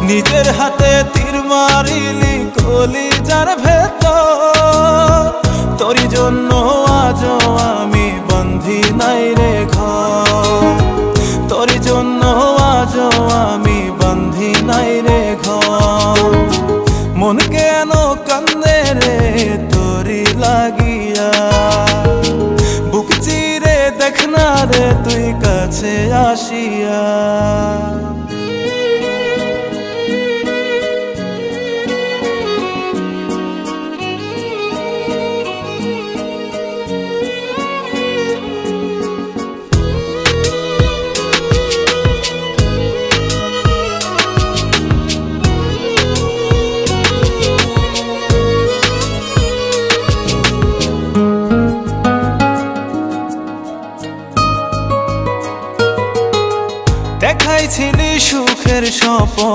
নিজের হাতে তীর মারিলি কলিজার ভেতর, তোরই জন্য আজও আমি বন্ধি নাই রে ঘর, তোরই জন্য আজও আমি বন্ধি নাই রে ঘর। মন কেন কান্দে রে তোরি লাগিয়া, বুক চিরে দেখ না রে তুই কাছে আসিয়া। দেখাইছিলি সুখের স্বপ্ন